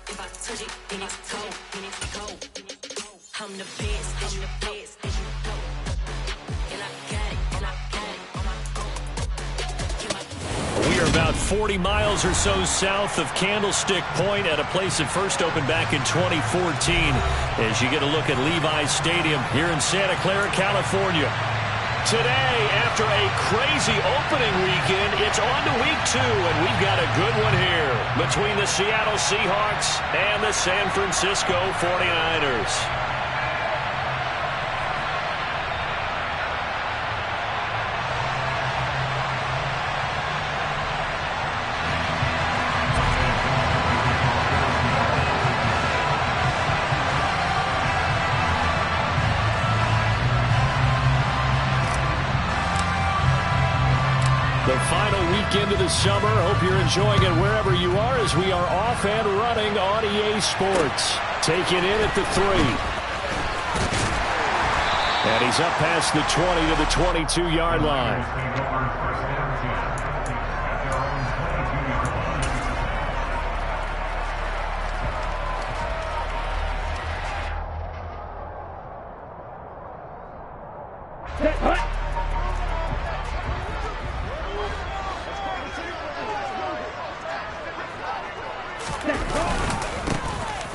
If I touch it, then it's cold, then it's cold. I'm the best, as you know. And I got it, on my own. We are about 40 miles or so south of Candlestick Point at a place that first opened back in 2014 as you get a look at Levi's Stadium here in Santa Clara, California. Today, after a crazy opening weekend, it's on to week 2, and we've got a good one here between the Seattle Seahawks and the San Francisco 49ers. The final weekend of the summer. Hope you're enjoying it wherever you are as we are off and running on EA Sports. Take it in at the 3. And he's up past the 20 to the 22-yard line.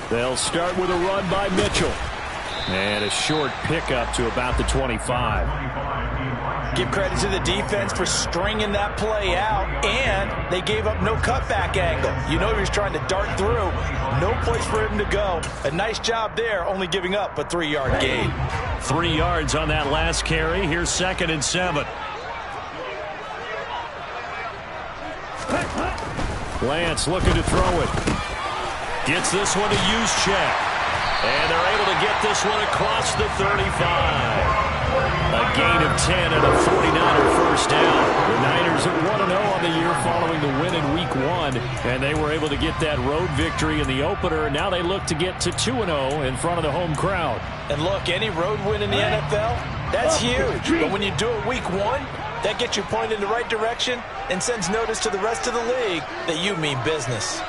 They'll start with a run by Mitchell. And a short pickup to about the 25. Give credit to the defense for stringing that play out, and they gave up no cutback angle. You know he was trying to dart through. No place for him to go. A nice job there, only giving up a 3-yard gain. 3 yards on that last carry. Here's 2nd and 7. Lance looking to throw it. Gets this one to Juszczyk. And they're able to get this one across the 35. A gain of 10 and a 49er first down. The Niners at 1-0 on the year following the win in Week 1. And they were able to get that road victory in the opener. Now they look to get to 2-0 in front of the home crowd. And look, any road win in the NFL, that's huge. But when you do it Week 1, that gets you pointed in the right direction and sends notice to the rest of the league that you mean business.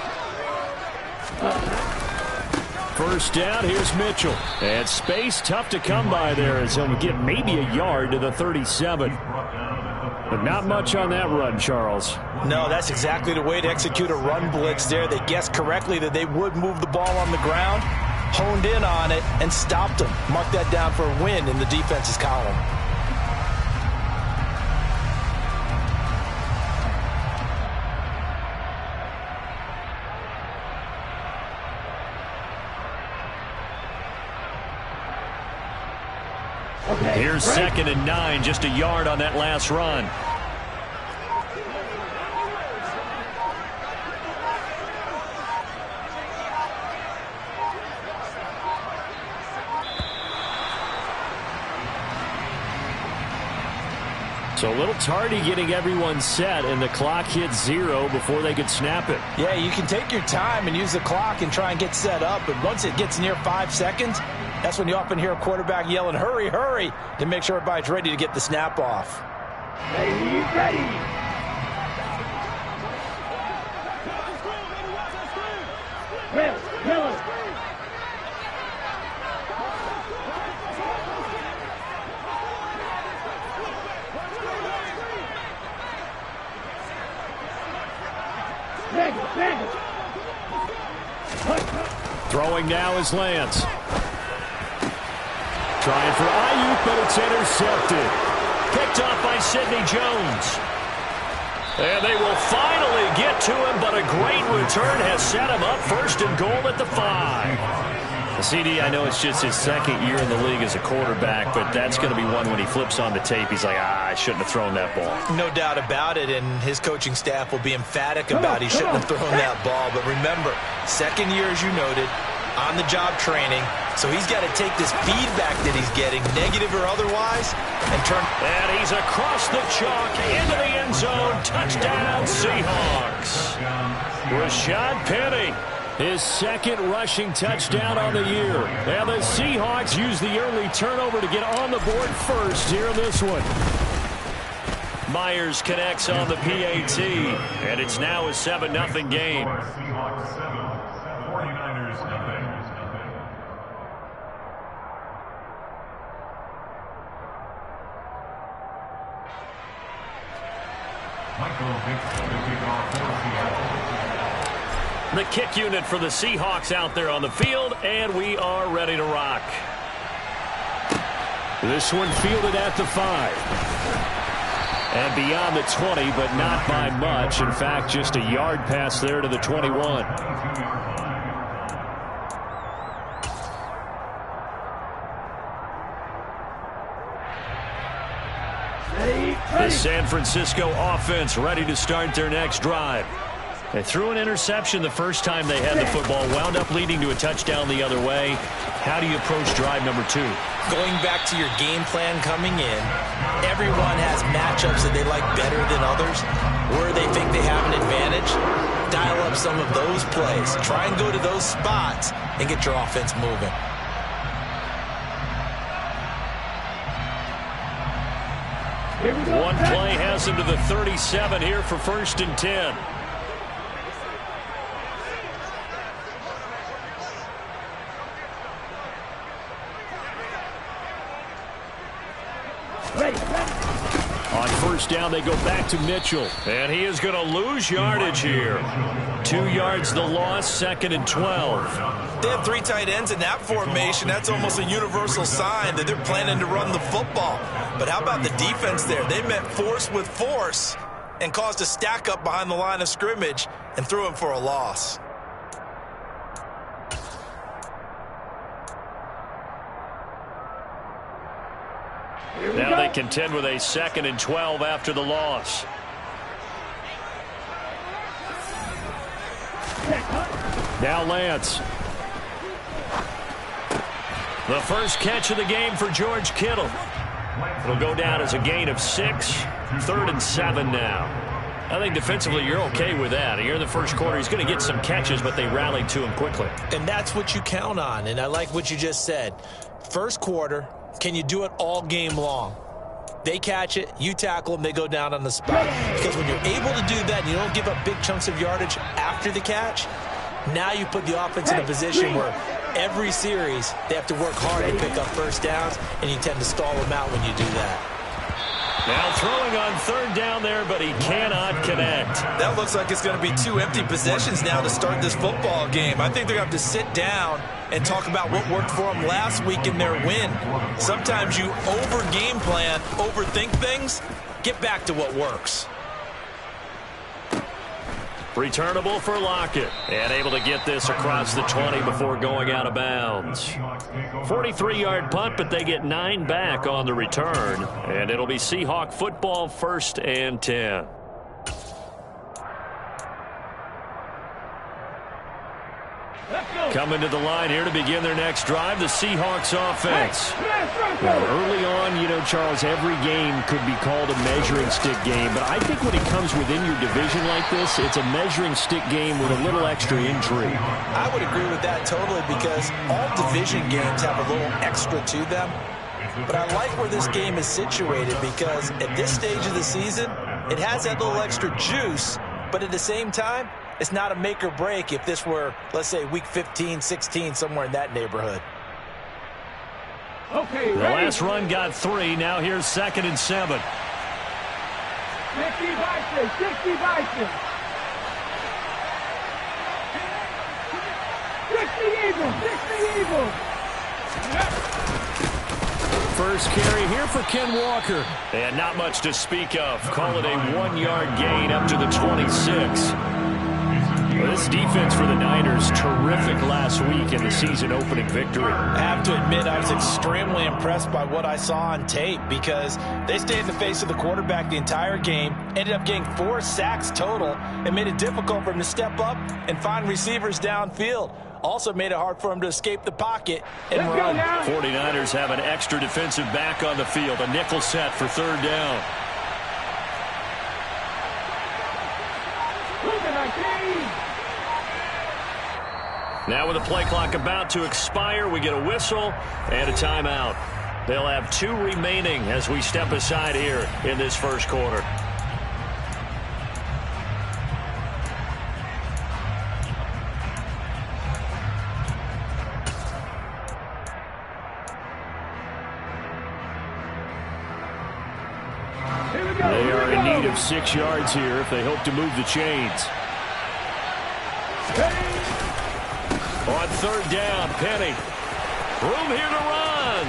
First down, here's Mitchell. And space tough to come by there as he'll get maybe a yard to the 37. But not much on that run, Charles. No, that's exactly the way to execute a run blitz there. They guessed correctly that they would move the ball on the ground, honed in on it, and stopped them. Mark that down for a win in the defense's column. Here's 2nd and 9, just a yard on that last run. So a little tardy getting everyone set, and the clock hits 0 before they could snap it. Yeah, you can take your time and use the clock and try and get set up, but once it gets near 5 seconds, that's when you often hear a quarterback yelling, hurry, hurry, to make sure everybody's ready to get the snap off. Ready. Throwing now is Lance. Trying for Ayuk, but it's intercepted. Picked off by Sidney Jones. And they will finally get to him, but a great return has set him up 1st and goal at the 5. CD, I know it's just his 2nd year in the league as a quarterback, but that's going to be one when he flips on the tape. He's like, I shouldn't have thrown that ball. No doubt about it, and his coaching staff will be emphatic about he shouldn't have thrown that ball. But remember, 2nd year, as you noted, on-the-job training, so he's got to take this feedback that he's getting, negative or otherwise, and turn. And he's across the chalk into the end zone. Touchdown, Seahawks. Rashad Penny, his 2nd rushing touchdown on the year. And the Seahawks use the early turnover to get on the board first here in this one. Myers connects on the PAT, and it's now a 7-0 game. Seahawks 7, 49ers nothing. Michael Vick, the kickoff for Seattle. The kick unit for the Seahawks out there on the field, and we are ready to rock. This one fielded at the 5. And beyond the 20, but not by much. In fact, just a yard pass there to the 21. The San Francisco offense ready to start their next drive. They threw an interception the first time they had the football, wound up leading to a touchdown the other way. How do you approach drive number 2? Going back to your game plan coming in, everyone has matchups that they like better than others. Where they think they have an advantage, dial up some of those plays. Try and go to those spots and get your offense moving. One play has him to the 37 here for 1st and 10. On 1st down, they go back to Mitchell. And he is going to lose yardage here. 2 yards the loss, 2nd and 12. They have 3 tight ends in that formation. That's almost a universal sign that they're planning to run the football. But how about the defense there? They met force with force and caused a stack up behind the line of scrimmage and threw him for a loss. Now they contend with a 2nd and 12 after the loss. Now Lance. The first catch of the game for George Kittle. It'll go down as a gain of 6. 3rd and 7 now. I think defensively you're okay with that. Here in the first quarter, he's going to get some catches, but they rallied to him quickly. And that's what you count on, and I like what you just said. First quarter, can you do it all game long? They catch it, you tackle them, they go down on the spot. Because when you're able to do that and you don't give up big chunks of yardage after the catch, now you put the offense in a position where every series they have to work hard to pick up first downs, and you tend to stall them out when you do that. Now throwing on 3rd down there, but he cannot connect. That looks like it's going to be 2 empty possessions now to start this football game. I think they're going to have to sit down and talk about what worked for them last week in their win. Sometimes you over-game plan, overthink things. Get back to what works. Returnable for Lockett. And able to get this across the 20 before going out of bounds. 43-yard punt, but they get 9 back on the return. And it'll be Seahawk football, 1st and 10. Coming to the line here to begin their next drive, the Seahawks offense. Well, early on, you know, Charles, every game could be called a measuring stick game. But I think when it comes within your division like this, it's a measuring stick game with a little extra intrigue. I would agree with that totally, because all division games have a little extra to them. But I like where this game is situated, because at this stage of the season, it has that little extra juice. But at the same time, it's not a make or break if this were, let's say, week 15, 16, somewhere in that neighborhood. Okay, the last run got 3. Now here's 2nd and 7. 60 Vikings, 60 Vikings. 60 Eagles, 60 Eagles. First carry here for Ken Walker. And not much to speak of. Call it a 1-yard gain up to the 26. Well, this defense for the Niners, terrific last week in the season-opening victory. I have to admit, I was extremely impressed by what I saw on tape, because they stayed in the face of the quarterback the entire game, ended up getting 4 sacks total, and made it difficult for him to step up and find receivers downfield. Also made it hard for him to escape the pocket and run. 49ers have an extra defensive back on the field, a nickel set for 3rd down. Now with the play clock about to expire, we get a whistle and a timeout. They'll have 2 remaining as we step aside here in this first quarter. of 6 yards here if they hope to move the chains. On third down, Penny. Room here to run.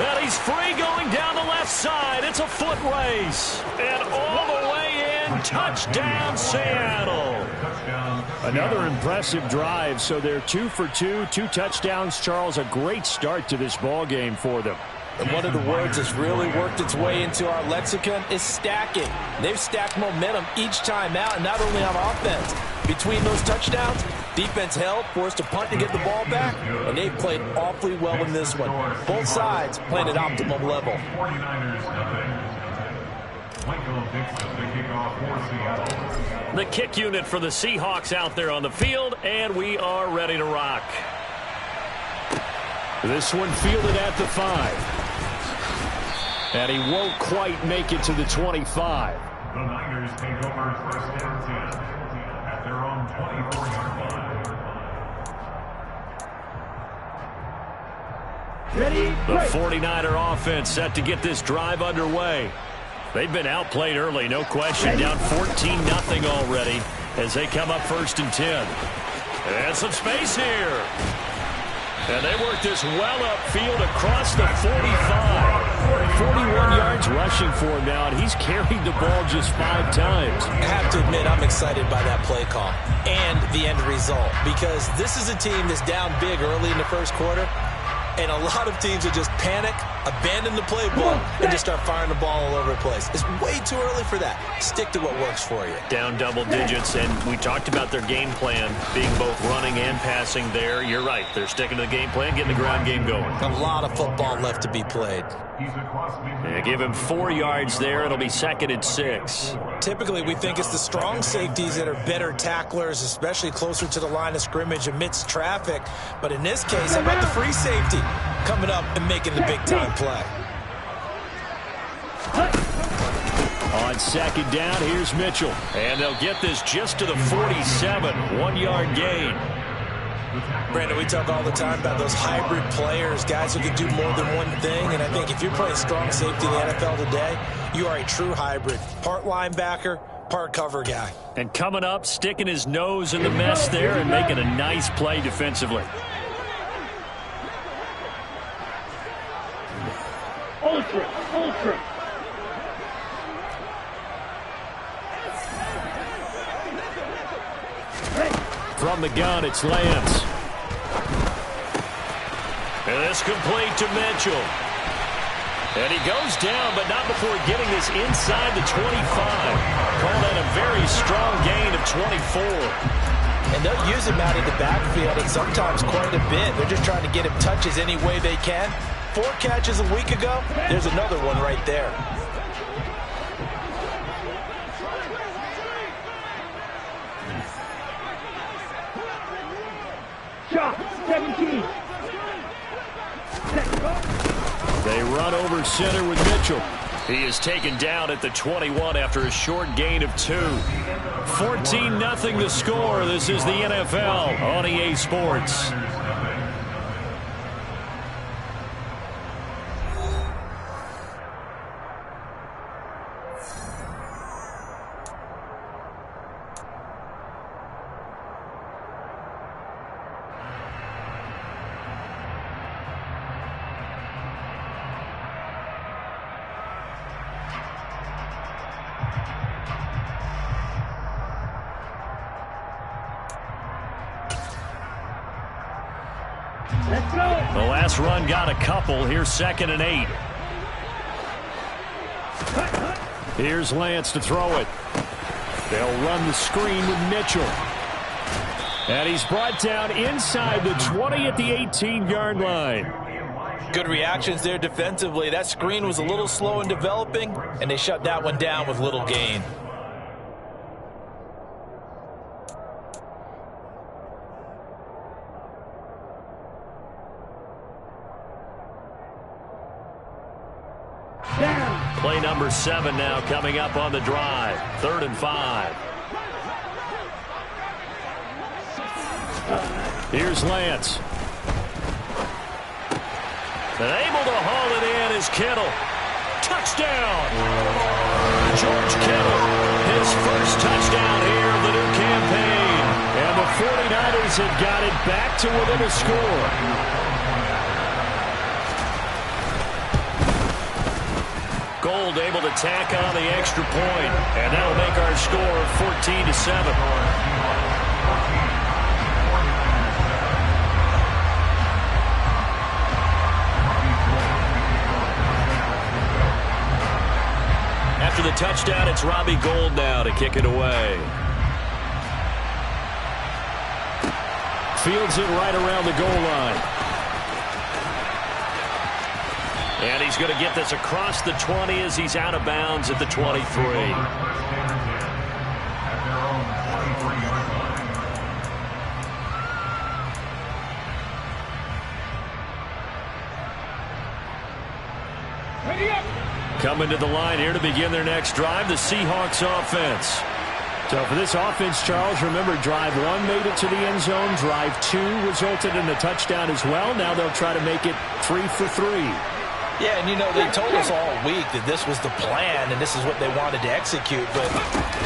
And he's free going down the left side. It's a foot race. And all the way in, touchdown Seattle. Another impressive drive. So they're 2 for 2, 2 touchdowns. Charles, a great start to this ball game for them. And one of the words that's really worked its way into our lexicon is stacking. They've stacked momentum each time out, and not only on offense. Between those touchdowns, defense held, forced a punt to get the ball back, and they've played awfully well in this one. Both sides playing at optimum level. 49ers nothing. Michael Dixon, the kickoff for Seattle. The kick unit for the Seahawks out there on the field, and we are ready to rock. This one fielded at the 5. And he won't quite make it to the 25. The Niners take over first and 10 at their own 24-yard line. Ready, The 49er offense set to get this drive underway. They've been outplayed early, no question. Down 14-0 already as they come up first and 10. And some space here. And they work this well upfield across the 45. 41 yards rushing for him now, and he's carried the ball just 5 times. I have to admit, I'm excited by that play call and the end result, because this is a team that's down big early in the first quarter, and a lot of teams will just panic, abandon the playbook, and just start firing the ball all over the place. It's way too early for that. Stick to what works for you. Down double digits, and we talked about their game plan being both running and passing there. You're right. They're sticking to the game plan, getting the ground game going. A lot of football left to be played. Yeah, give him 4 yards there. It'll be 2nd and 6. Typically, we think it's the strong safeties that are better tacklers, especially closer to the line of scrimmage amidst traffic. But in this case, how about the free safety coming up and making the big-time play? On 2nd down, here's Mitchell. And they'll get this just to the 47. 1-yard gain. Brandon, we talk all the time about those hybrid players, guys who can do more than one thing. And I think if you're playing strong safety in the NFL today, you are a true hybrid. Part linebacker, part cover guy. And coming up, sticking his nose in the mess there and making a nice play defensively. ultra. From the gun, it's Lance. And it's complete to Mitchell. And he goes down, but not before getting this inside the 25. Call that a very strong gain of 24. And they'll use him out in the backfield, and sometimes quite a bit. They're just trying to get him touches any way they can. 4 catches a week ago. There's another one right there. Shot, 17. They run over center with Mitchell. He is taken down at the 21 after a short gain of 2. 14-0 the score. This is the NFL on EA Sports. Let's go. The last run got a couple. Here's 2nd and 8. Here's Lance to throw it. They'll run the screen with Mitchell. And he's brought down inside the 20 at the 18-yard line. Good reactions there defensively. That screen was a little slow in developing, and they shut that one down with little gain. Play number 7 now coming up on the drive. 3rd and 5. Here's Lance. And able to haul it in is Kittle. touchdown. George Kittle, his first touchdown here of the new campaign. And the 49ers have got it back to within a score. Gold able to tack on the extra point, and that'll make our score 14-7. After the touchdown, it's Robbie Gould now to kick it away. Fields it right around the goal line. And he's going to get this across the 20 as he's out of bounds at the 23. Coming to the line here to begin their next drive, the Seahawks offense. So for this offense, Charles, remember, drive 1 made it to the end zone. Drive 2 resulted in a touchdown as well. Now they'll try to make it 3 for 3. Yeah, and you know, they told us all week that this was the plan and this is what they wanted to execute, but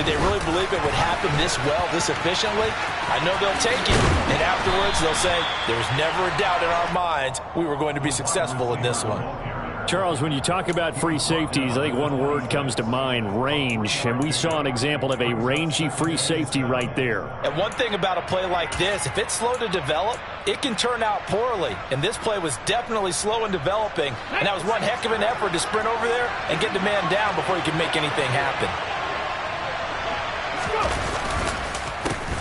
did they really believe it would happen this well, this efficiently? I know they'll take it, and afterwards they'll say, there was never a doubt in our minds we were going to be successful in this one. Charles, when you talk about free safeties, I think one word comes to mind, range. And we saw an example of a rangy free safety right there. And one thing about a play like this, if it's slow to develop, it can turn out poorly. And this play was definitely slow in developing. And that was one heck of an effort to sprint over there and get the man down before he could make anything happen.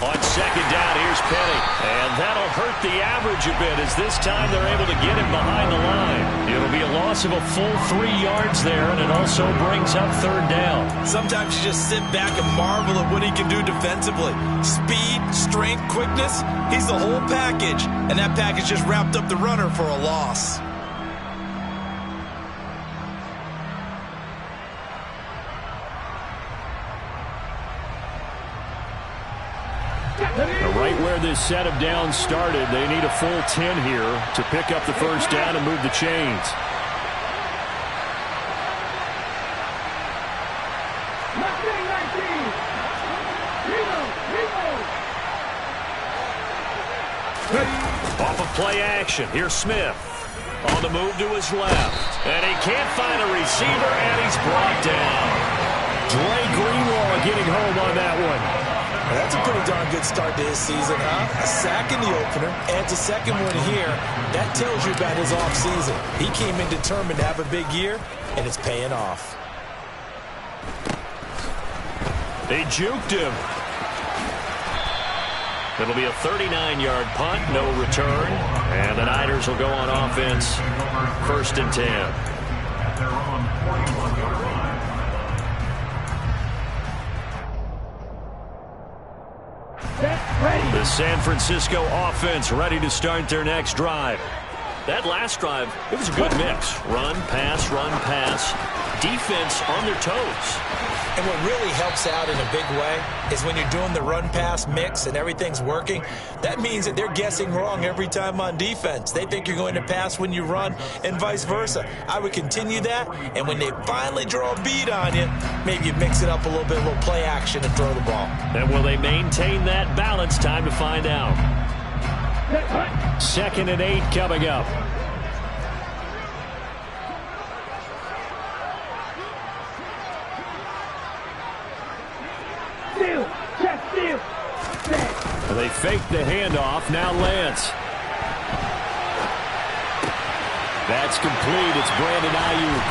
On second down, here's Penny. And that'll hurt the average a bit as this time they're able to get him behind the line. It'll be a loss of a full 3 yards there, and it also brings up third down. Sometimes you just sit back and marvel at what he can do defensively. Speed, strength, quickness, he's the whole package. And that package just wrapped up the runner for a loss. Right where this set of downs started, they need a full 10 here to pick up the first down and move the chains. Off of play action, here's Smith. On the move to his left. And he can't find a receiver, and he's brought down. Dre Greenlaw getting home on that one. That's a pretty darn good start to his season, huh? A sack in the opener, adds a second one here. That tells you about his offseason. He came in determined to have a big year, and it's paying off. They juked him. It'll be a 39-yard punt, no return. And the Niners will go on offense, 1st and 10. At their own 41-yard line. The San Francisco offense ready to start their next drive. That last drive, it was a good mix. Run, pass, defense on their toes. And what really helps out in a big way is when you're doing the run-pass mix and everything's working, that means that they're guessing wrong every time on defense. They think you're going to pass when you run and vice versa. I would continue that, and when they finally draw a beat on you, maybe you mix it up a little bit, a little play action and throw the ball. And will they maintain that balance? Time to find out. 2nd and 8 coming up. They fake the handoff. Now Lance. That's complete. It's Brandon Ayuk.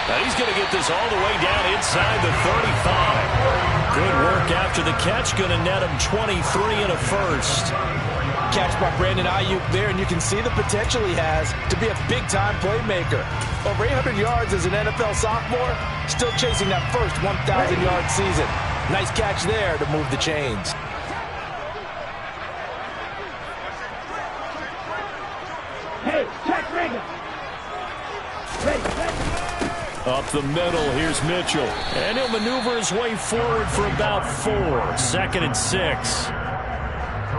Now he's going to get this all the way down inside the 35. Good work after the catch. Going to net him 23 and a first. Catch by Brandon Ayuk there, and you can see the potential he has to be a big-time playmaker. Over 800 yards as an NFL sophomore, still chasing that first 1,000-yard season. Nice catch there to move the chains. Up the middle, here's Mitchell. And he'll maneuver his way forward for about 4. 2nd and 6.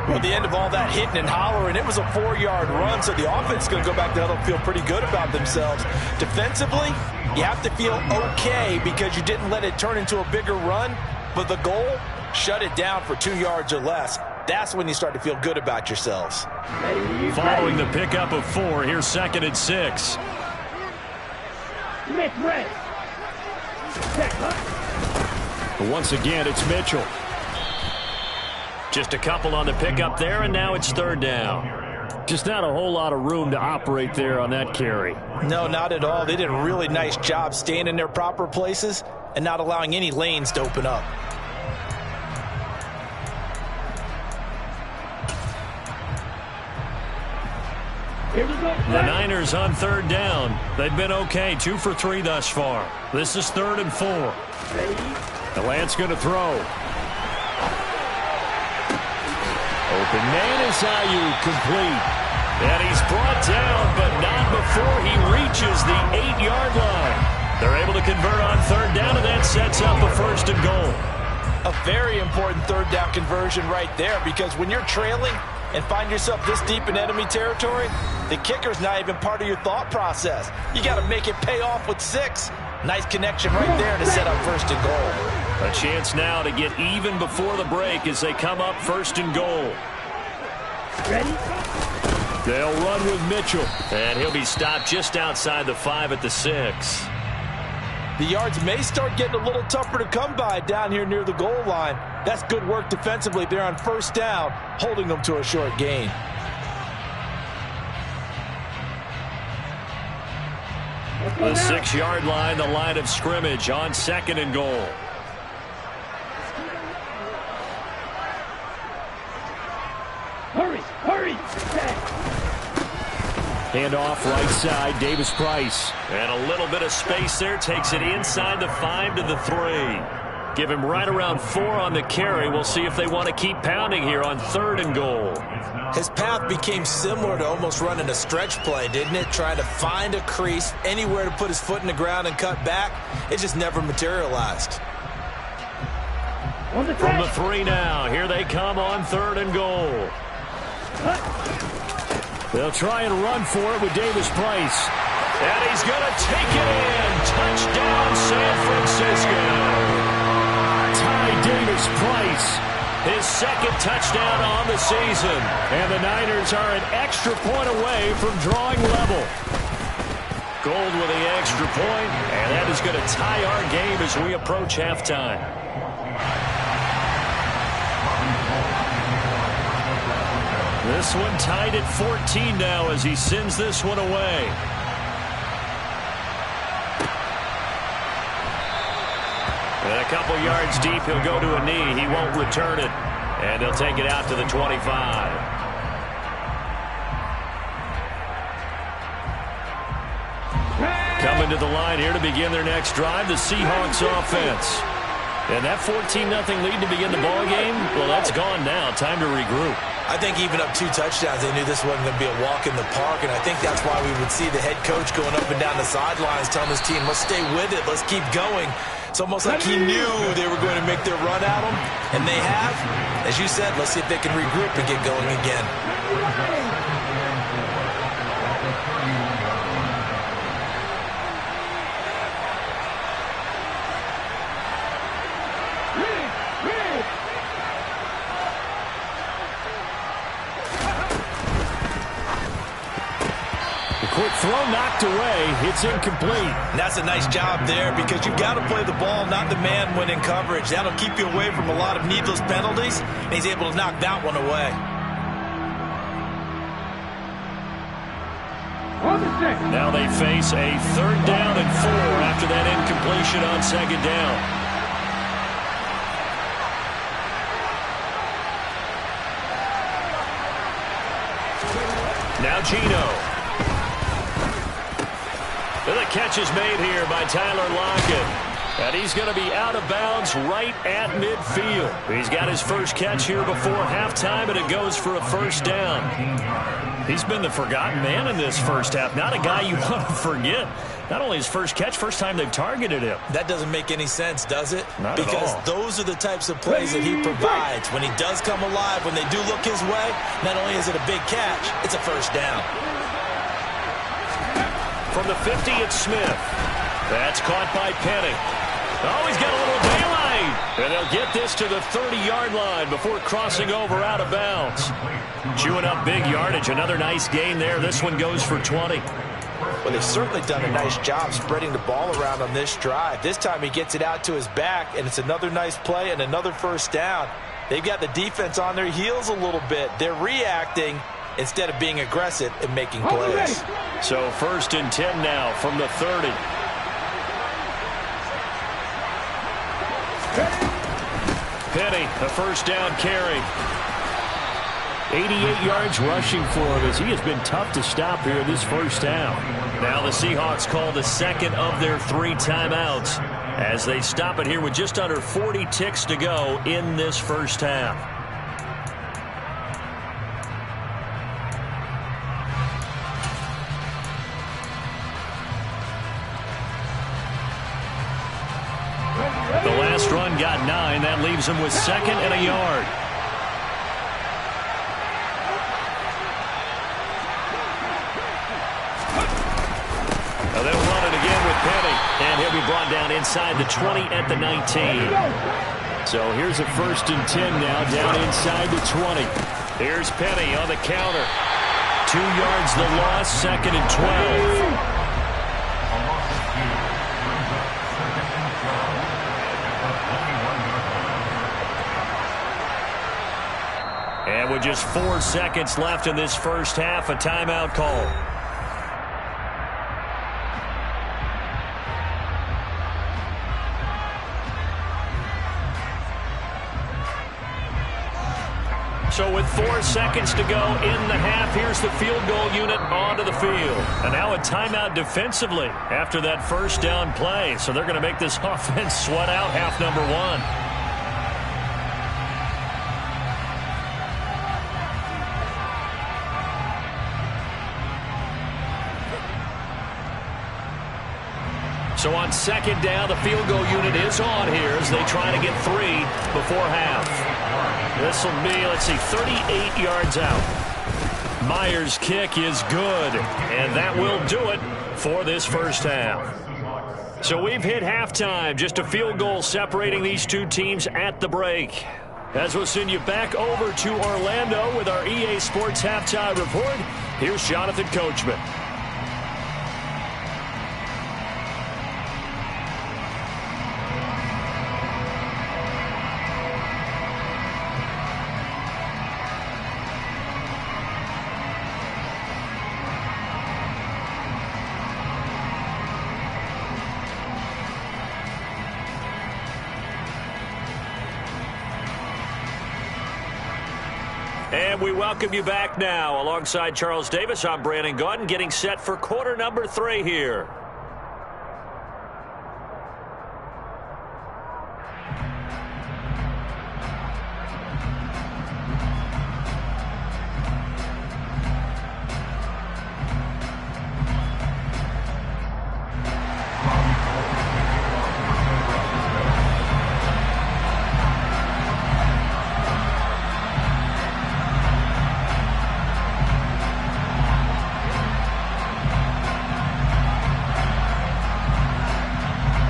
Well, at the end of all that hitting and hollering, it was a 4-yard run, so the offense is going to go back to huddle, feel pretty good about themselves. Defensively, You have to feel okay because you didn't let it turn into a bigger run, but the goal, shut it down for 2 yards or less. That's when you start to feel good about yourselves. Following the pickup of 4, here's 2nd and 6. Smith, red. Check, But once again, it's Mitchell. Just a couple on the pickup there, and now it's 3rd down. Just not a whole lot of room to operate there on that carry. No, not at all. They did a really nice job staying in their proper places and not allowing any lanes to open up. Here we go. The Niners on 3rd down. They've been okay, 2 for 3 thus far. This is 3rd and 4. The Lance going to throw. Open man is Ayuk, complete. And he's brought down, but not before he reaches the 8-yard line. They're able to convert on 3rd down, and that sets up a 1st and goal. A very important 3rd down conversion right there, because when you're trailing and find yourself this deep in enemy territory, the kicker's not even part of your thought process. You got to make it pay off with 6. Nice connection right there to set up 1st and goal. A chance now to get even before the break as they come up 1st and goal. Ready? They'll run with Mitchell. And he'll be stopped just outside the 5 at the 6. The yards may start getting a little tougher to come by down here near the goal line. That's good work defensively. They're on 1st down, holding them to a short gain. The 6-yard line, the line of scrimmage on 2nd and goal. Hurry, hurry. Handoff right side, Davis Price. And a little bit of space there, takes it inside the 5 to the 3. Give him right around 4 on the carry. We'll see if they want to keep pounding here on 3rd and goal. His path became similar to almost running a stretch play, didn't it? Trying to find a crease, anywhere to put his foot in the ground and cut back. It just never materialized. From the 3 now, here they come on 3rd and goal. They'll try and run for it with Davis Price. And he's going to take it in. Touchdown, San Francisco. Ty Davis Price, his 2nd touchdown on the season. And the Niners are an extra point away from drawing level. Gold with the extra point, and that is going to tie our game as we approach halftime. This one tied at 14 now as he sends this one away. And a couple yards deep, he'll go to a knee. He won't return it. And he'll take it out to the 25. Coming to the line here to begin their next drive, the Seahawks offense. And that 14-0 lead to begin the ball game, well, that's gone now. Time to regroup. I think even up 2 touchdowns, they knew this wasn't going to be a walk in the park, and I think that's why we would see the head coach going up and down the sidelines telling his team, let's stay with it, let's keep going. It's almost like he knew they were going to make their run at him, and they have. As you said, let's see if they can regroup and get going again. Quick throw knocked away. It's incomplete. And that's a nice job there because you've got to play the ball, not the man when in coverage. That'll keep you away from a lot of needless penalties, and he's able to knock that one away. Now they face a 3rd down and 4 after that incompletion on 2nd down. Now Geno. And the catch is made here by Tyler Lockett. And he's going to be out of bounds right at midfield. He's got his first catch here before halftime, and it goes for a 1st down. He's been the forgotten man in this first half. Not a guy you want to forget. Not only his first catch, first time they've targeted him. That doesn't make any sense, does it? Not because at all. Those are the types of plays that he provides. When he does come alive, when they do look his way, not only is it a big catch, it's a 1st down. From the 50, it's Smith. That's caught by Penny. Oh, he's got a little daylight. And they'll get this to the 30-yard line before crossing over out of bounds. Chewing up big yardage. Another nice gain there. This one goes for 20. Well, they've certainly done a nice job spreading the ball around on this drive. This time he gets it out to his back, and it's another nice play and another first down. They've got the defense on their heels a little bit. They're reacting instead of being aggressive and making plays. So 1st and 10 now from the 30. Penny, a first down carry. 88 yards rushing for him as he has been tough to stop here this first half. Now the Seahawks call the second of their 3 timeouts as they stop it here with just under 40 ticks to go in this first half. The last run got 9. That leaves him with 2nd and a yard. They'll run it again with Penny, and he'll be brought down inside the 20 at the 19. So here's a 1st and 10 now, down inside the 20. Here's Penny on the counter. 2 yards the loss, 2nd and 12. And with just 4 seconds left in this first half, a timeout call. So with 4 seconds to go in the half, here's the field goal unit onto the field. And now a timeout defensively after that first down play. So they're going to make this offense sweat out half number 1. So on 2nd down, the field goal unit is on here as they try to get 3 before half. This will be, let's see, 38 yards out. Myers' kick is good, and that will do it for this first half. So we've hit halftime, just a field goal separating these 2 teams at the break. As we'll send you back over to Orlando with our EA Sports Halftime Report, here's Jonathan Coachman. And we welcome you back now. Alongside Charles Davis, I'm Brandon Gaudin, getting set for quarter number 3 here.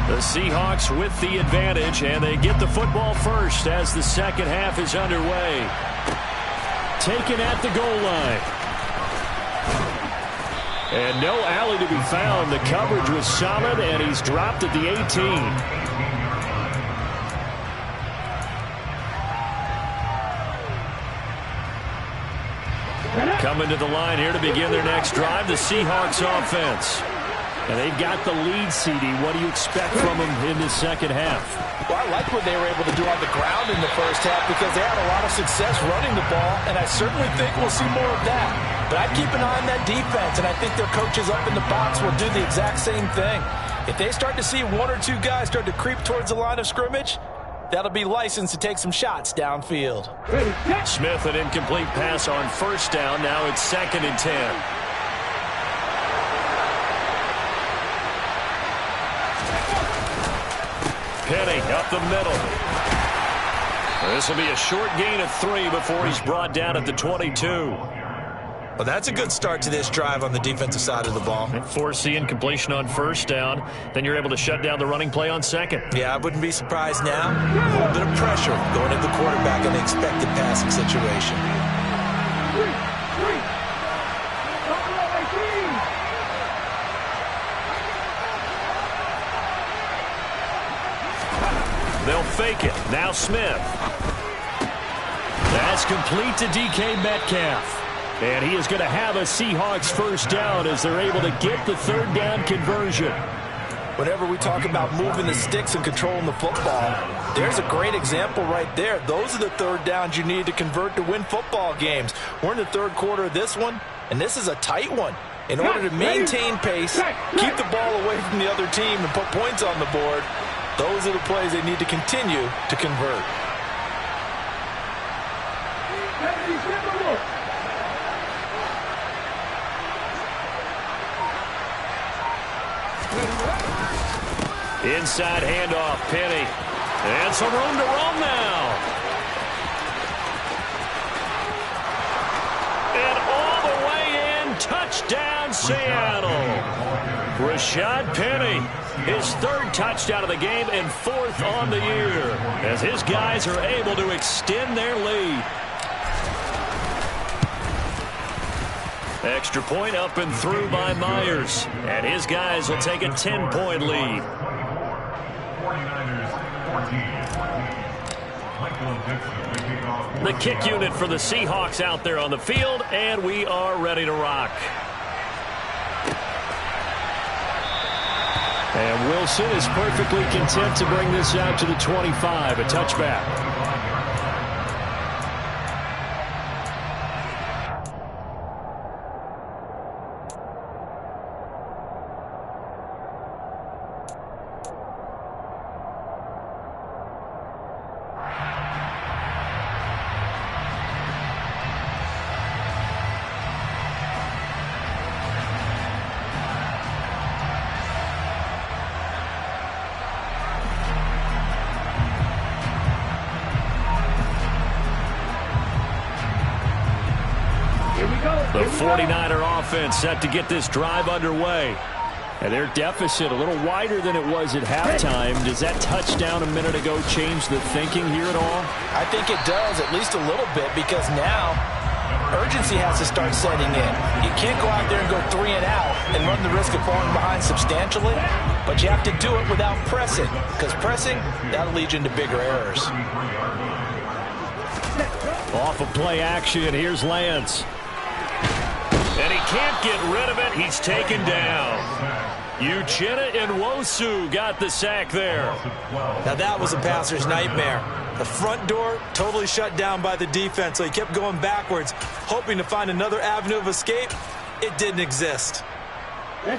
The Seahawks with the advantage, and they get the football first as the second half is underway. Taken at the goal line. And no alley to be found. The coverage was solid, and he's dropped at the 18. Coming to the line here to begin their next drive, the Seahawks offense. And they've got the lead, CD. What do you expect from them in the second half? Well, I like what they were able to do on the ground in the first half because they had a lot of success running the ball, and I certainly think we'll see more of that. But I'd keep an eye on that defense, and I think their coaches up in the box will do the exact same thing. If they start to see 1 or 2 guys start to creep towards the line of scrimmage, that'll be licensed to take some shots downfield. Smith, an incomplete pass on first down. Now it's 2nd and 10. Penny up the middle. This will be a short gain of 3 before he's brought down at the 22. Well, that's a good start to this drive on the defensive side of the ball. Forcing completion on first down. Then you're able to shut down the running play on second. Yeah, I wouldn't be surprised now. A little bit of pressure going into the quarterback in the expected passing situation. They'll fake it. Now Smith. That's complete to DK Metcalf. And he is going to have a Seahawks first down as they're able to get the third down conversion. Whenever we talk about moving the sticks and controlling the football, there's a great example right there. Those are the third downs you need to convert to win football games. We're in the third quarter of this one, and this is a tight one. In order to maintain pace, keep the ball away from the other team, and put points on the board, those are the plays they need to continue to convert. Inside handoff, Penny. And some room to roam now. And all the way in, touchdown Seattle. Rashad Penny, his third touchdown of the game and fourth on the year, as his guys are able to extend their lead. Extra point up and through by Myers, and his guys will take a 10-point lead. 49ers 14. The kick unit for the Seahawks out there on the field, and we are ready to rock. And Wilson is perfectly content to bring this out to the 25, a touchback. The 49er offense set to get this drive underway. And their deficit a little wider than it was at halftime. Does that touchdown a minute ago change the thinking here at all? I think it does, at least a little bit, because now urgency has to start setting in. You can't go out there and go 3 and out and run the risk of falling behind substantially, but you have to do it without pressing, because pressing, that'll lead you into bigger errors. Off of play action, here's Lance. And he can't get rid of it. He's taken down. Uchenna Nwosu got the sack there. Now that was a passer's nightmare. The front door totally shut down by the defense, so he kept going backwards, hoping to find another avenue of escape. It didn't exist.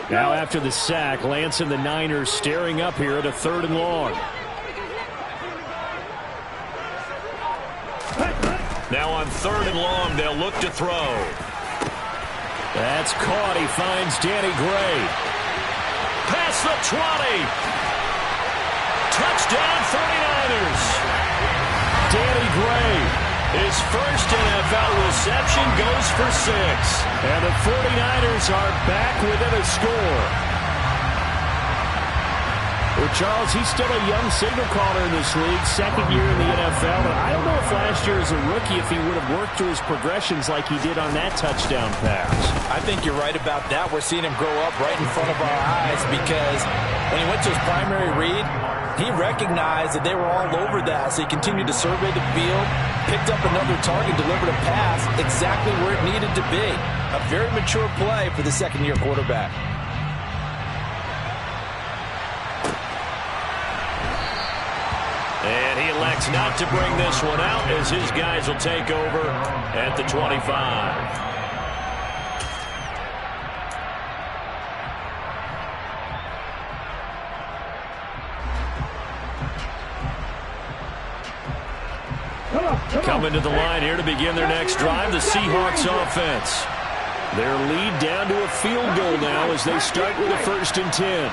Now after the sack, Lance and the Niners staring up here at a 3rd and long. Now on 3rd and long, they'll look to throw. That's caught. He finds Danny Gray. Past the 20. Touchdown 49ers. Danny Gray, his first NFL reception, goes for 6. And the 49ers are back within a score. Well, Charles, he's still a young signal caller in this league, 2nd year in the NFL. And I don't know if last year as a rookie, if he would have worked through his progressions like he did on that touchdown pass. I think you're right about that. We're seeing him grow up right in front of our eyes, because when he went to his primary read, he recognized that they were all over that, so he continued to survey the field, picked up another target, delivered a pass exactly where it needed to be. A very mature play for the 2nd-year quarterback. And he elects not to bring this one out as his guys will take over at the 25. Coming to the line here to begin their next drive, the Seahawks offense. Their lead down to a field goal now as they start with a 1st and 10.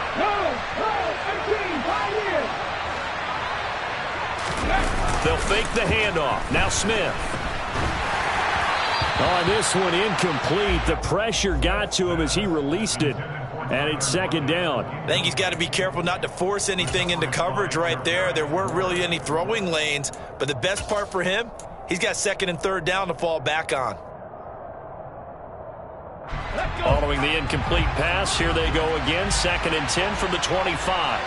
They'll fake the handoff. Now Smith. On this one, incomplete. The pressure got to him as he released it. And it's second down. I think he's got to be careful not to force anything into coverage right there. There weren't really any throwing lanes. But the best part for him, he's got second and third down to fall back on. Following the incomplete pass, here they go again. Second and 10 from the 25.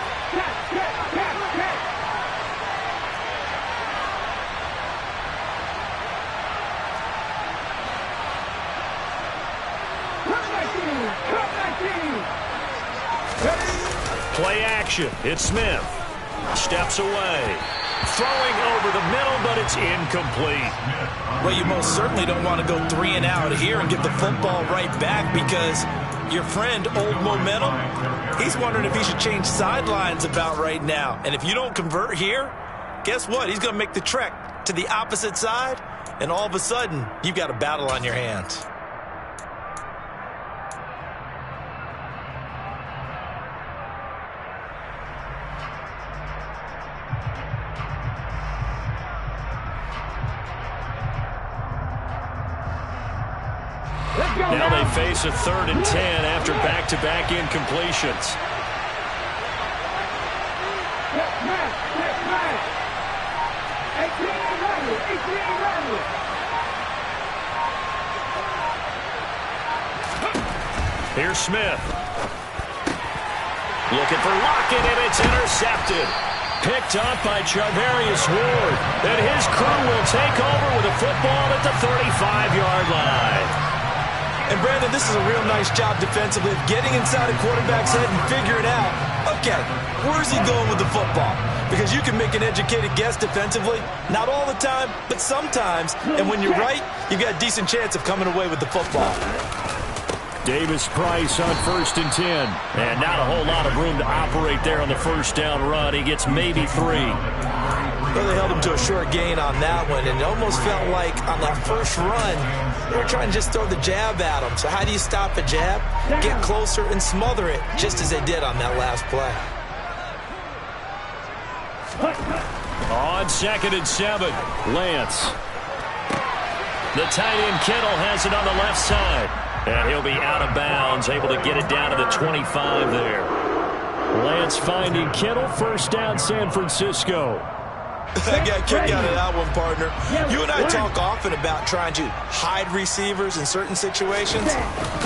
Play action. It's Smith. Steps away. Throwing over the middle, but it's incomplete. Well, you most certainly don't want to go 3 and out here and get the football right back because your friend, Old Momentum, he's wondering if he should change sidelines about right now. And if you don't convert here, guess what? He's going to make the trek to the opposite side, and all of a sudden, you've got a battle on your hands. Now they face a 3rd and 10 after back-to-back incompletions. Here's Smith. Looking for Lockett, and it's intercepted. Picked up by Charvarius Ward. And his crew will take over with a football at the 35-yard line. And, Brandon, this is a real nice job defensively of getting inside a quarterback's head and figuring out, okay, where's he going with the football? Because you can make an educated guess defensively. Not all the time, but sometimes. And when you're right, you've got a decent chance of coming away with the football. Davis Price on 1st and 10. And not a whole lot of room to operate there on the first down run. He gets maybe 3. Well, they held him to a short gain on that one, and it almost felt like on that first run, they were trying to just throw the jab at him. So how do you stop a jab? Get closer and smother it, just as they did on that last play. On 2nd and 7, Lance. The tight end Kittle has it on the left side. And he'll be out of bounds, able to get it down to the 25 there. Lance finding Kittle, first down San Francisco. I got a kick out of that one, partner. You and I talk often about trying to hide receivers in certain situations,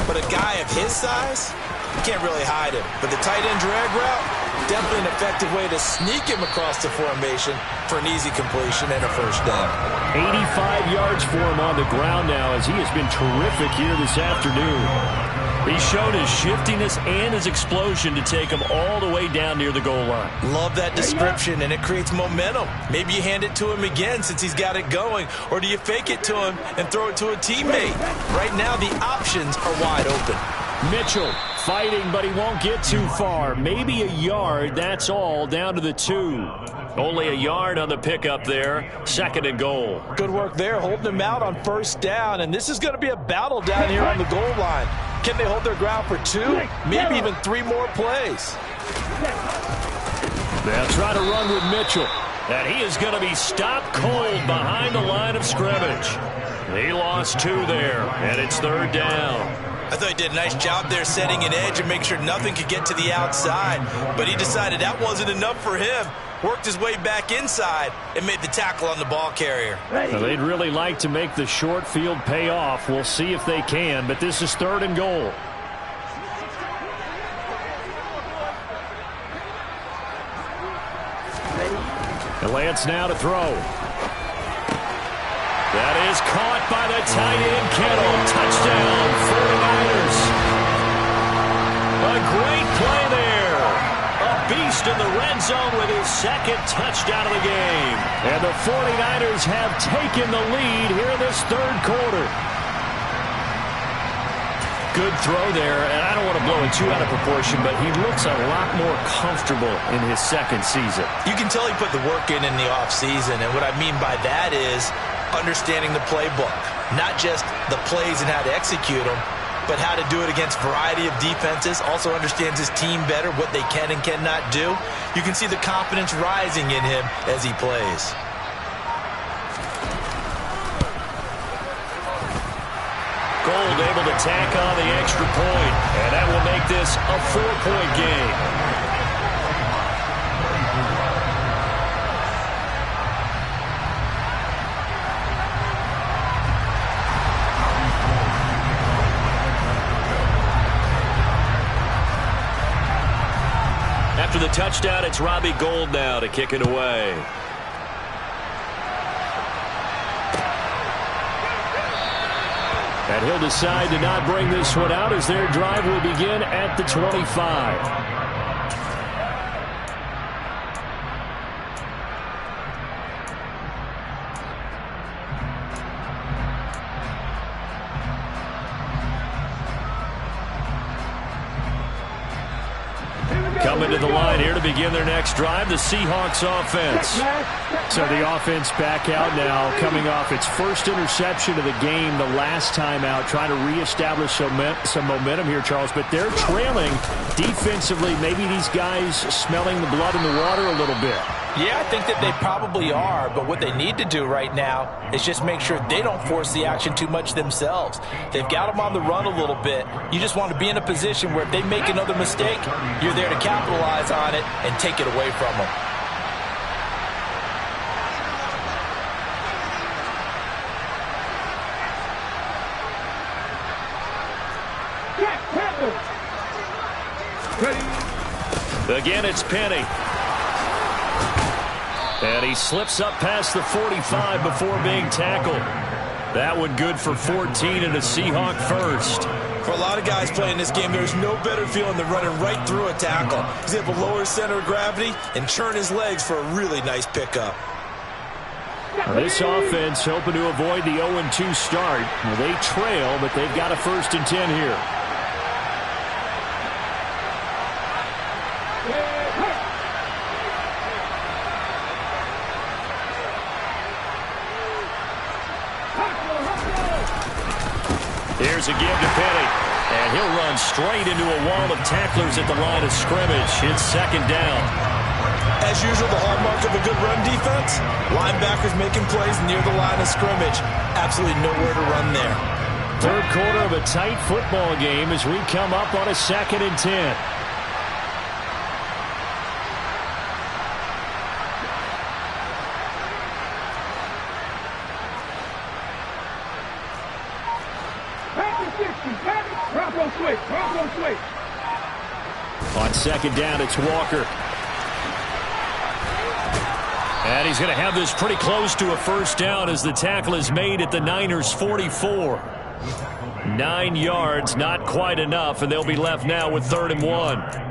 but a guy of his size, you can't really hide him. But the tight end drag route, definitely an effective way to sneak him across the formation for an easy completion and a first down. 85 yards for him on the ground now as he has been terrific here this afternoon. He showed his shiftiness and his explosion to take him all the way down near the goal line. Love that description, and it creates momentum. Maybe you hand it to him again since he's got it going, or do you fake it to him and throw it to a teammate? Right now, the options are wide open. Mitchell fighting, but he won't get too far. Maybe a yard, that's all, down to the 2. Only a yard on the pickup there. 2nd and goal. Good work there, holding him out on first down, and this is going to be a battle down here on the goal line. Can they hold their ground for 2, maybe even 3 more plays? They'll try to run with Mitchell. And he is going to be stopped cold behind the line of scrimmage. He lost 2 there, and it's 3rd down. I thought he did a nice job there setting an edge and making sure nothing could get to the outside. But he decided that wasn't enough for him. Worked his way back inside and made the tackle on the ball carrier. Well, they'd really like to make the short field pay off. We'll see if they can, but this is 3rd and goal. And Lance now to throw. That is caught by the tight end, Kittle. Touchdown, 49ers. A great play there. A beast in the red zone with his 2nd touchdown of the game. And the 49ers have taken the lead here in this 3rd quarter. Good throw there, and I don't want to blow it too out of proportion, but he looks a lot more comfortable in his 2nd season. You can tell he put the work in the offseason, and what I mean by that is understanding the playbook. Not just the plays and how to execute them, but how to do it against a variety of defenses. Also understands his team better, what they can and cannot do. You can see the confidence rising in him as he plays. Gold able to tack on the extra point, and that will make this a 4-point game. After the touchdown, it's Robbie Gould now to kick it away. And he'll decide to not bring this one out as their drive will begin at the 25. Coming to the line here to begin their next drive, the Seahawks offense. So the offense back out now, coming off its first interception of the game the last time out, trying to reestablish some momentum here, Charles. But they're trailing defensively. Maybe these guys smelling the blood in the water a little bit. Yeah, I think that they probably are, but what they need to do right now is just make sure they don't force the action too much themselves. They've got them on the run a little bit. You just want to be in a position where if they make another mistake, you're there to capitalize on it and take it away from them. Again, it's Penny. And he slips up past the 45 before being tackled. That one good for 14 and a Seahawk first. For a lot of guys playing this game, there's no better feeling than running right through a tackle. He's able to lower his center of gravity and churn his legs for a really nice pickup. This offense hoping to avoid the 0-2 start. Well, they trail, but they've got a 1st and 10 here. Here's a give to Penny, and he'll run straight into a wall of tacklers at the line of scrimmage. It's 2nd down. As usual, the hallmark of a good run defense, linebackers making plays near the line of scrimmage. Absolutely nowhere to run there. 3rd quarter of a tight football game as we come up on a 2nd and 10. On 2nd down, it's Walker. And he's going to have this pretty close to a 1st down as the tackle is made at the Niners' 44. 9 yards, not quite enough, and they'll be left now with 3rd and 1.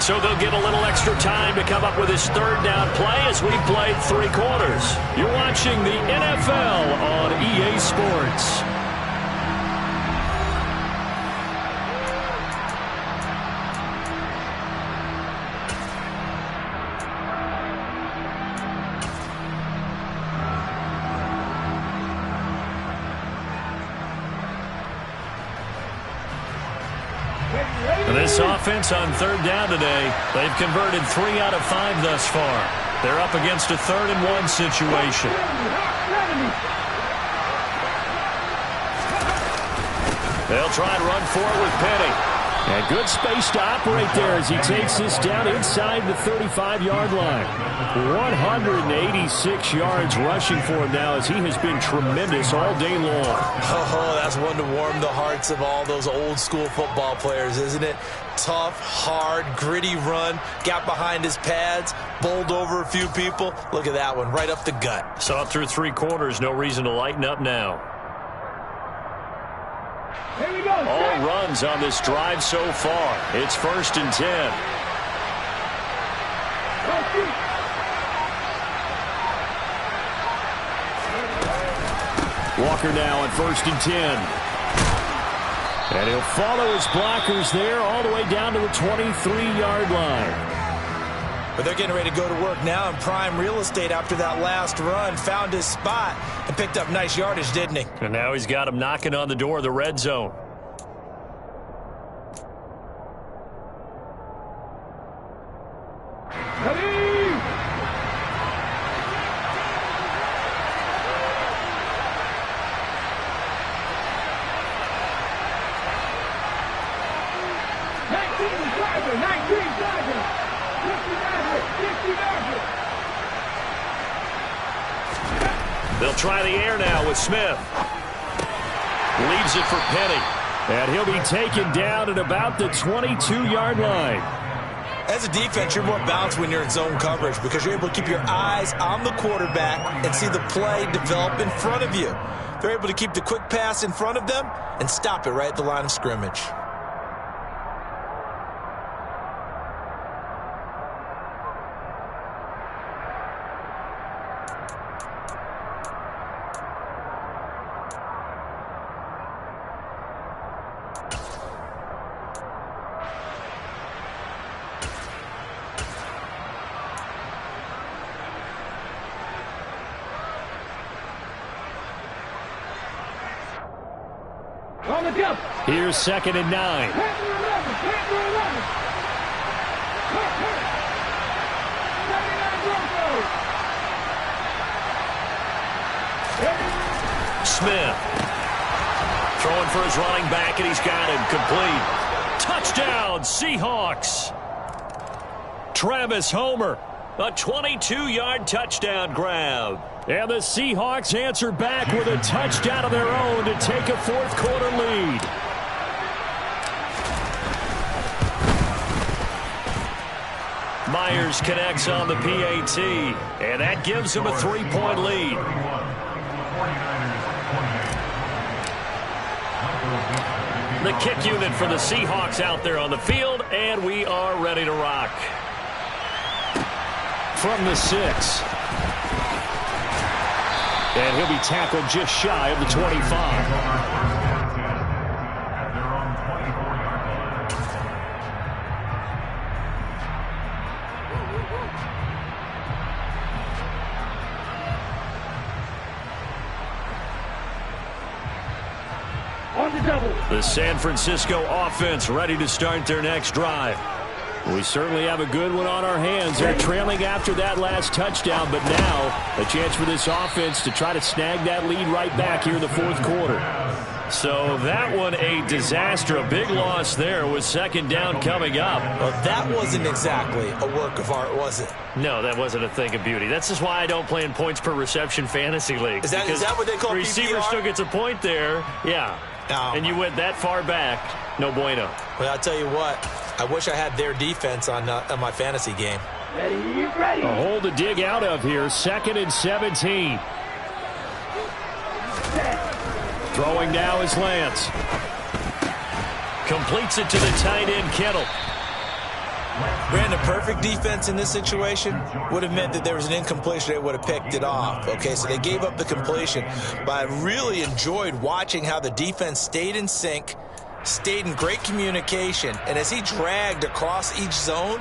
So they'll get a little extra time to come up with his 3rd down play as we played 3 quarters. You're watching the NFL on EA Sports. This offense on 3rd down today, they've converted 3 out of 5 thus far. They're up against a 3rd and 1 situation. They'll try and run for it with Penny. And good space to operate there as he takes this down inside the 35-yard line. 186 yards rushing for him now as he has been tremendous all day long. Oh, that's one to warm the hearts of all those old-school football players, isn't it? Tough, hard, gritty run, got behind his pads, bowled over a few people. Look at that one, right up the gut. So through 3 quarters, no reason to lighten up now. All runs on this drive so far. It's 1st and 10. Walker now on 1st and 10. And he'll follow his blockers there all the way down to the 23-yard line. But they're getting ready to go to work now in prime real estate after that last run. Found his spot and picked up nice yardage, didn't he? And now he's got him knocking on the door of the red zone. They'll try the air now with Smith. Leaves it for Penny. And he'll be taken down at about the 22-yard line. As a defense, you're more balanced when you're in zone coverage because you're able to keep your eyes on the quarterback and see the play develop in front of you. They're able to keep the quick pass in front of them and stop it right at the line of scrimmage. Here's 2nd and 9. Smith throwing for his running back, and he's got him complete. Touchdown, Seahawks. Travis Homer, a 22-yard touchdown grab. And the Seahawks answer back with a touchdown of their own to take a fourth-quarter lead. Myers connects on the PAT, and that gives him a 3-point lead. The kick unit for the Seahawks out there on the field, and we are ready to rock. From the 6. And he'll be tackled just shy of the 25. The San Francisco offense ready to start their next drive. We certainly have a good one on our hands. They're trailing after that last touchdown, but now a chance for this offense to try to snag that lead right back here in the fourth quarter. So that one a disaster. A big loss there with 2nd down coming up. Well, that wasn't exactly a work of art, was it? No, that wasn't a thing of beauty. That's just why I don't play in points per reception fantasy leagues. Is that what they call the receiver PPR? still gets a point there. Yeah. And you went that far back. No bueno. Well, I'll tell you what. I wish I had their defense on my fantasy game. Ready. A hole to dig out of here. 2nd and 17. Throwing now is Lance. Completes it to the tight end, Kittle. Brandon, perfect defense in this situation would have meant that there was an incompletion. They would have picked it off. Okay, so they gave up the completion. But I really enjoyed watching how the defense stayed in sync, stayed in great communication, and as he dragged across each zone,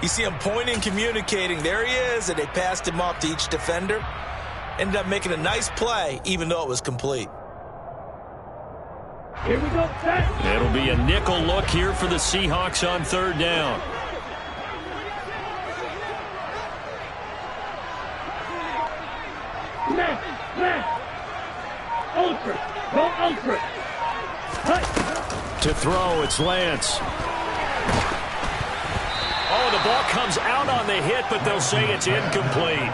you see him pointing, communicating. There he is, and they passed him off to each defender. Ended up making a nice play, even though it was complete. Here we go, set. It'll be a nickel look here for the Seahawks on 3rd down. Ultra. Go ultra. To throw, it's Lance. Oh, the ball comes out on the hit, but they'll say it's incomplete.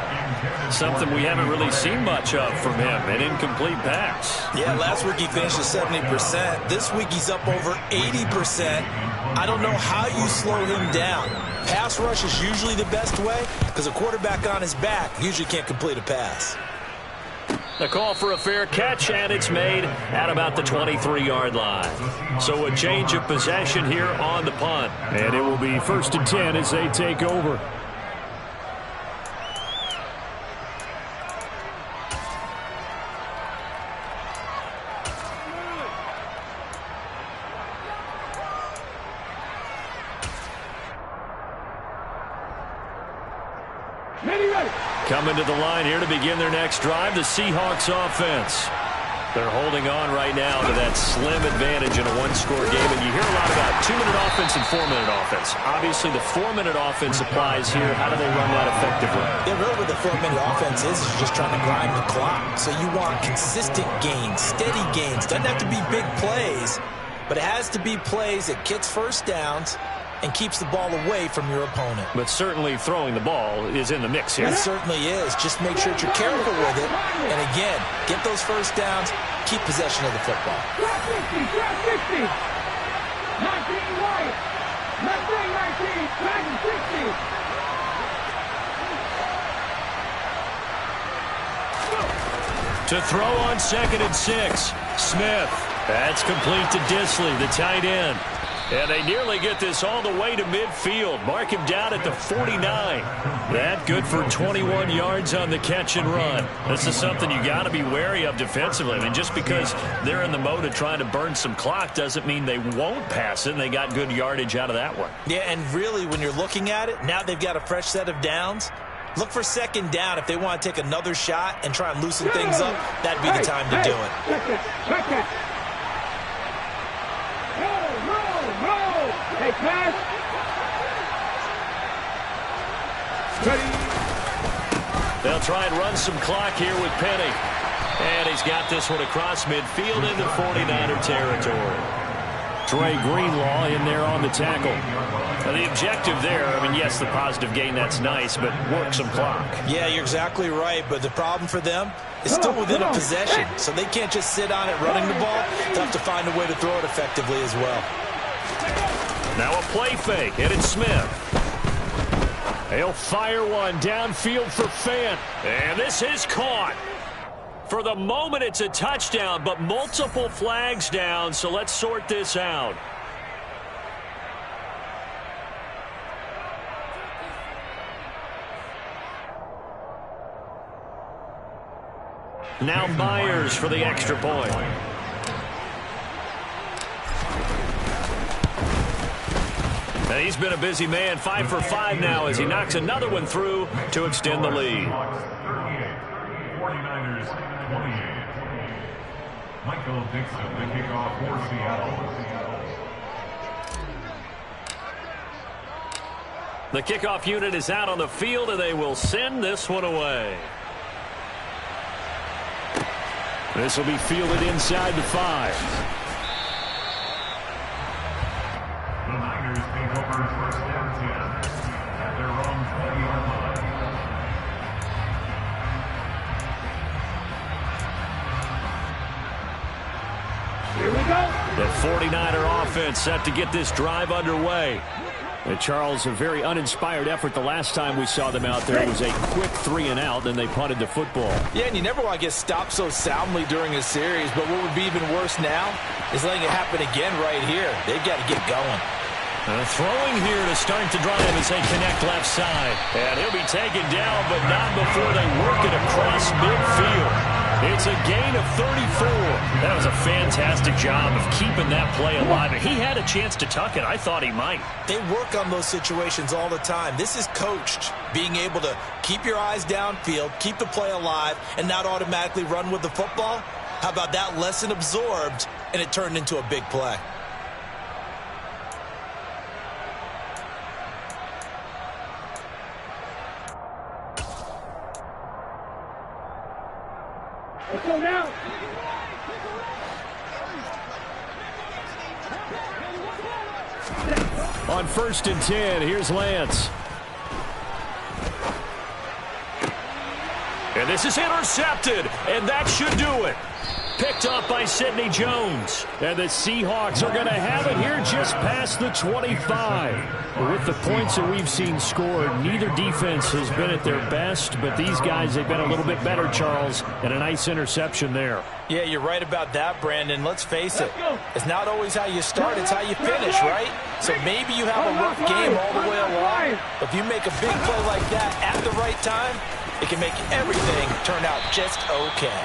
Something we haven't really seen much of from him, an incomplete pass. Yeah, last week he finished at 70%. This week he's up over 80%. I don't know how you slow him down. Pass rush is usually the best way because a quarterback on his back usually can't complete a pass. The call for a fair catch, and it's made at about the 23-yard line. So a change of possession here on the punt. And it will be 1st and 10 as they take over. Coming to the line here to begin their next drive, the Seahawks offense. They're holding on right now to that slim advantage in a one-score game. And you hear a lot about 2-minute offense and 4-minute offense. Obviously, the 4-minute offense applies here. How do they run that effectively? Yeah, really what the 4-minute offense is just trying to grind the clock. So you want consistent gains, steady gains. Doesn't have to be big plays, but it has to be plays that gets first downs and keeps the ball away from your opponent. But certainly throwing the ball is in the mix here. It certainly is. Just make sure that you're careful with it. And again, get those first downs, keep possession of the football. Drop 60, drop 60. 19 White. 19, Dragon 60. To throw on 2nd and 6. Smith. That's complete to Disley, the tight end. And they nearly get this all the way to midfield. Mark him down at the 49. That good for 21 yards on the catch and run. This is something you got to be wary of defensively. I mean, just because they're in the mode of trying to burn some clock doesn't mean they won't pass it, and they got good yardage out of that one. Yeah, and really, when you're looking at it, now they've got a fresh set of downs. Look for 2nd down if they want to take another shot and try and loosen things up. That'd be the time to do it. Check it. Hey, pass. Ready. They'll try and run some clock here with Penny. And he's got this one across midfield into 49er territory. Trey Greenlaw in there on the tackle. Now the objective there, I mean, yes, the positive gain, that's nice, but work some clock. Yeah, you're exactly right, but the problem for them is still within a possession, so they can't just sit on it running the ball. They'll have to find a way to throw it effectively as well. Now a play fake, and it's Smith. He'll fire one downfield for Fant, and this is caught. For the moment, it's a touchdown, but multiple flags down, so let's sort this out. Now Myers for the extra point. And he's been a busy man, 5 for 5 now as he knocks another one through to extend the lead. 49ers 28. Michael Dixon, the kickoff for Seattle. The kickoff unit is out on the field, and they will send this one away. This will be fielded inside the 5. The Niners take over first and 10 at their own 20-yard line. Here we go. The 49er offense set to get this drive underway. And Charles, a very uninspired effort the last time we saw them out there. It was a quick 3-and-out, then they punted the football. Yeah, and you never want to get stopped so soundly during a series, but what would be even worse now is letting it happen again right here. They've got to get going. Throwing here to start the drive as they connect left side. And he'll be taken down, but not before they work it across midfield. It's a gain of 34. That was a fantastic job of keeping that play alive. He had a chance to tuck it. I thought he might. They work on those situations all the time. This is coached, being able to keep your eyes downfield, keep the play alive, and not automatically run with the football. How about that lesson absorbed, and it turned into a big play? Let's go now. On 1st and 10, here's Lance. And this is intercepted, and that should do it. Picked up by Sidney Jones. And the Seahawks are going to have it here just past the 25. With the points that we've seen scored, neither defense has been at their best, but these guys have been a little bit better, Charles, and a nice interception there. Yeah, you're right about that, Brandon. Let's face it. It's not always how you start, it's how you finish, right? So maybe you have a rough game all the way along, but if you make a big play like that at the right time, it can make everything turn out just okay.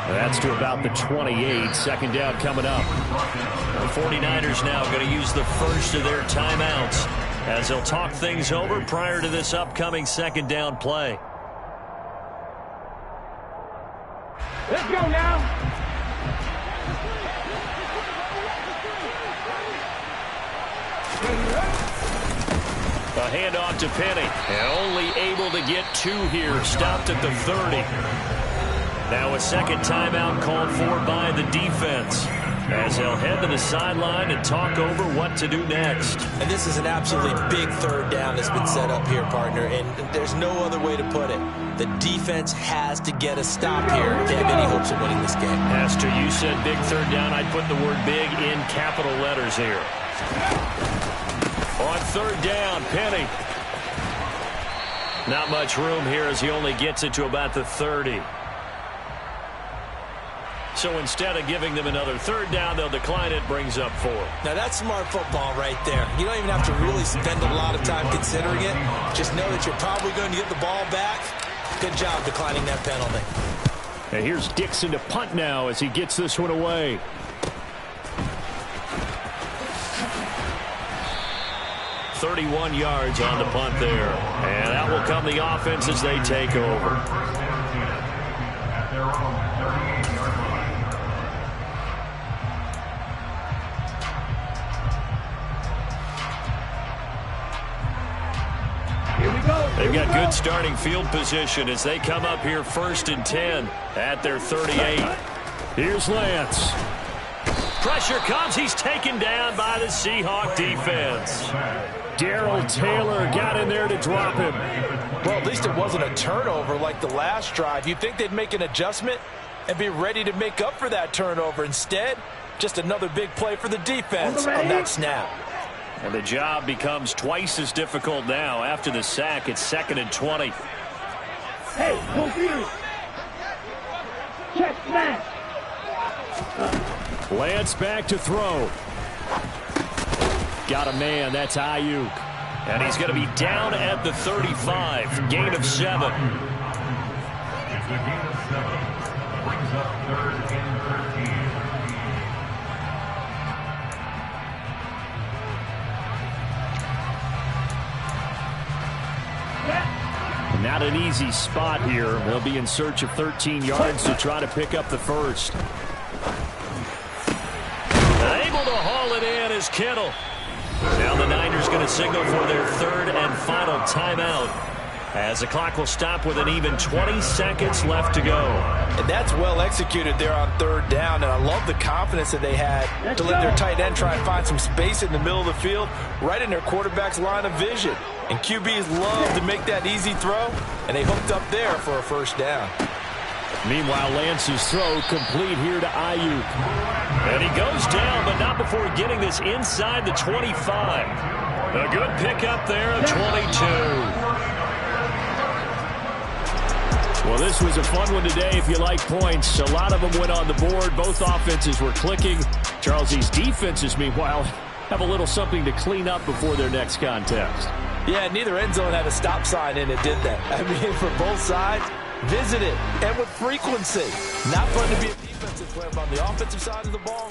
That's to about the 28. 2nd down coming up. The 49ers now going to use the first of their timeouts as they'll talk things over prior to this upcoming 2nd down play. Let's go now. A handoff to Penny. And only able to get 2 here. Stopped at the 30. Now a second timeout called for by the defense, as they'll head to the sideline and talk over what to do next. And this is an absolutely big third down that's been set up here, partner, and there's no other way to put it. The defense has to get a stop here if they have any hopes of winning this game. Pastor, you said big third down. I'd put the word big in capital letters here. On third down, Penny. Not much room here as he only gets it to about the 30. So instead of giving them another third down, they'll decline it, brings up 4. Now that's smart football right there. You don't even have to really spend a lot of time considering it. Just know that you're probably going to get the ball back. Good job declining that penalty. And here's Dixon to punt now as he gets this one away. .31 yards on the punt there. And out will come the offense as they take over. At their own 38-yard line. Here we go. They've got good starting field position as they come up here 1st and 10 at their 38. Here's Lance. Pressure comes. He's taken down by the Seahawk defense. Darrell Taylor got in there to drop him. Well, at least it wasn't a turnover like the last drive. You'd think they'd make an adjustment and be ready to make up for that turnover. Instead, just another big play for the defense on that snap. And the job becomes twice as difficult now after the sack. It's 2nd and 20. Hey, computer. Check smash. Lance back to throw. Got a man. That's Ayuk. And he's going to be down at the 35. Gain of 7. It's a gain of 7. Brings up 3rd and 13. Not an easy spot here. They'll be in search of 13 yards to try to pick up the first. Able to haul it in is Kittle. Now the Niners going to signal for their 3rd and final timeout, as the clock will stop with an even 20 seconds left to go. And that's well executed there on 3rd down, and I love the confidence that they had to let their tight end try and find some space in the middle of the field, right in their quarterback's line of vision. And QBs love to make that easy throw, and they hooked up there for a 1st down. Meanwhile, Lance's throw complete here to Ayuk. And he goes down, but not before getting this inside the 25. A good pickup there of 22. Well, this was a fun one today if you like points. A lot of them went on the board. Both offenses were clicking. Charles, these defenses, meanwhile, have a little something to clean up before their next contest. Yeah, neither end zone had a stop sign in it, did they? I mean, for both sides, visit it, and with frequency. Not fun to be a defensive player, but on the offensive side of the ball,